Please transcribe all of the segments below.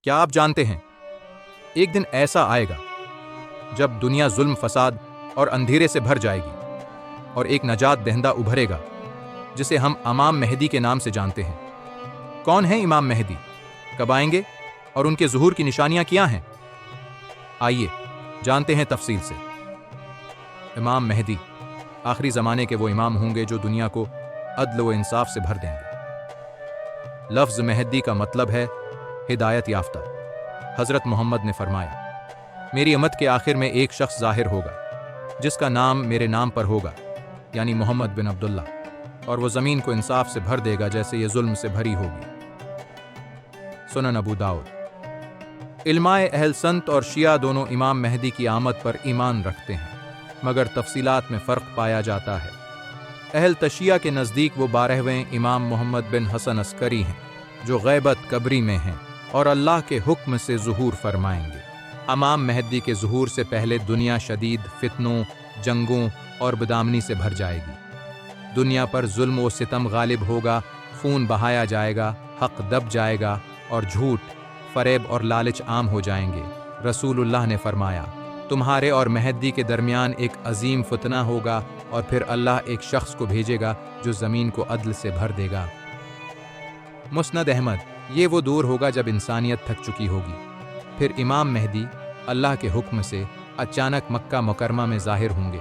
کیا آپ جانتے ہیں ایک دن ایسا آئے گا جب دنیا ظلم فساد اور اندھیرے سے بھر جائے گی اور ایک نجات دہندہ ابھرے گا جسے ہم امام مہدی کے نام سے جانتے ہیں۔ کون ہیں امام مہدی؟ کب آئیں گے اور ان کے ظہور کی نشانیاں کیا ہیں؟ آئیے جانتے ہیں تفصیل سے۔ امام مہدی آخری زمانے کے وہ امام ہوں گے جو دنیا کو عدل و انصاف سے بھر دیں گے۔ لفظ مہدی کا مطلب ہے ہدایت یافتہ۔ حضرت محمد نے فرمایا، میری امت کے آخر میں ایک شخص ظاہر ہوگا جس کا نام میرے نام پر ہوگا، یعنی محمد بن عبداللہ، اور وہ زمین کو انصاف سے بھر دے گا جیسے یہ ظلم سے بھری ہوگی۔ سنن ابو داؤد۔ علماء اہل سنت اور شیعہ دونوں امام مہدی کی آمد پر ایمان رکھتے ہیں، مگر تفصیلات میں فرق پایا جاتا ہے۔ اہل تشیعہ کے نزدیک وہ 12ویں امام محمد بن حسن عسکری ہیں جو غیبت قبری میں ہیں اور اللہ کے حکم سے ظہور فرمائیں گے۔ امام مہدی کے ظہور سے پہلے دنیا شدید فتنوں، جنگوں اور بدامنی سے بھر جائے گی۔ دنیا پر ظلم و ستم غالب ہوگا، خون بہایا جائے گا، حق دب جائے گا اور جھوٹ، فریب اور لالچ عام ہو جائیں گے۔ رسول اللہ نے فرمایا، تمہارے اور مہدی کے درمیان ایک عظیم فتنہ ہوگا اور پھر اللہ ایک شخص کو بھیجے گا جو زمین کو عدل سے بھر دے گا۔ مسند احمد۔ یہ وہ دور ہوگا جب انسانیت تھک چکی ہوگی۔ پھر امام مہدی اللہ کے حکم سے اچانک مکہ مکرمہ میں ظاہر ہوں گے۔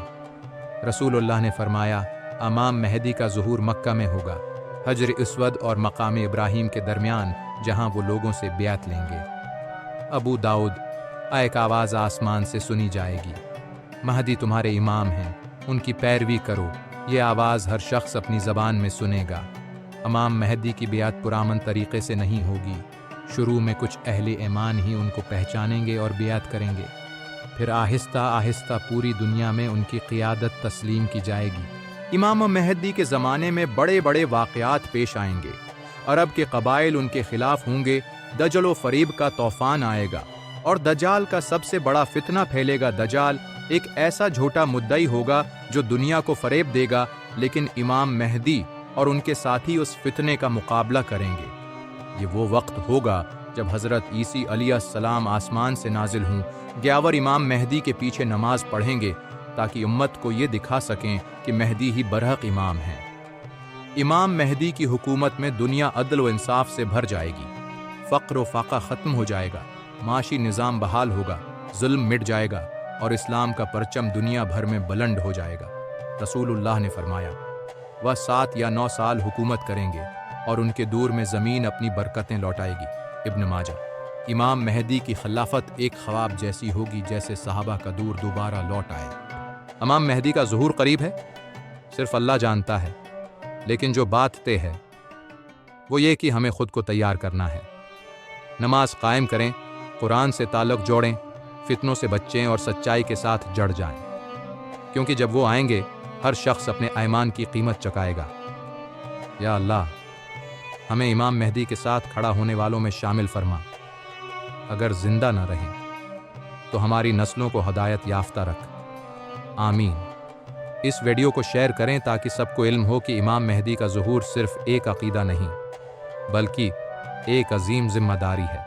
رسول اللہ نے فرمایا، امام مہدی کا ظہور مکہ میں ہوگا، حجر اسود اور مقام ابراہیم کے درمیان، جہاں وہ لوگوں سے بیعت لیں گے۔ ابو داؤد۔ ایک آواز آسمان سے سنی جائے گی، مہدی تمہارے امام ہیں، ان کی پیروی کرو۔ یہ آواز ہر شخص اپنی زبان میں سنے گا۔ امام مہدی کی بیعت پرامن طریقے سے نہیں ہوگی۔ شروع میں کچھ اہل ایمان ہی ان کو پہچانیں گے اور بیعت کریں گے، پھر آہستہ آہستہ پوری دنیا میں ان کی قیادت تسلیم کی جائے گی۔ امام مہدی کے زمانے میں بڑے بڑے واقعات پیش آئیں گے۔ عرب کے قبائل ان کے خلاف ہوں گے، دجل و فریب کا طوفان آئے گا اور دجال کا سب سے بڑا فتنہ پھیلے گا۔ دجال ایک ایسا جھوٹا مدعی ہوگا جو دنیا کو فریب دے گا، لیکن امام مہدی اور ان کے ساتھی اس فتنے کا مقابلہ کریں گے۔ یہ وہ وقت ہوگا جب حضرت عیسی علیہ السلام آسمان سے نازل ہوں، گیاور امام مہدی کے پیچھے نماز پڑھیں گے تاکہ امت کو یہ دکھا سکیں کہ مہدی ہی برحق امام ہیں۔ امام مہدی کی حکومت میں دنیا عدل و انصاف سے بھر جائے گی، فقر و فاقہ ختم ہو جائے گا، معاشی نظام بحال ہوگا، ظلم مٹ جائے گا اور اسلام کا پرچم دنیا بھر میں بلند ہو جائے گا۔ رسول اللہ نے فرمایا، وہ 7 یا 9 سال حکومت کریں گے اور ان کے دور میں زمین اپنی برکتیں لوٹائے گی۔ ابن ماجہ۔ امام مہدی کی خلافت ایک خواب جیسی ہوگی، جیسے صحابہ کا دور دوبارہ لوٹ آئے۔ امام مہدی کا ظہور قریب ہے، صرف اللہ جانتا ہے، لیکن جو بات طے ہے وہ یہ کہ ہمیں خود کو تیار کرنا ہے۔ نماز قائم کریں، قرآن سے تعلق جوڑیں، فتنوں سے بچیں اور سچائی کے ساتھ جڑ جائیں، کیونکہ جب وہ آئیں گے ہر شخص اپنے ایمان کی قیمت چکائے گا۔ یا اللہ، ہمیں امام مہدی کے ساتھ کھڑا ہونے والوں میں شامل فرما۔ اگر زندہ نہ رہیں تو ہماری نسلوں کو ہدایت یافتہ رکھ، آمین۔ اس ویڈیو کو شیئر کریں تاکہ سب کو علم ہو کہ امام مہدی کا ظہور صرف ایک عقیدہ نہیں بلکہ ایک عظیم ذمہ داری ہے۔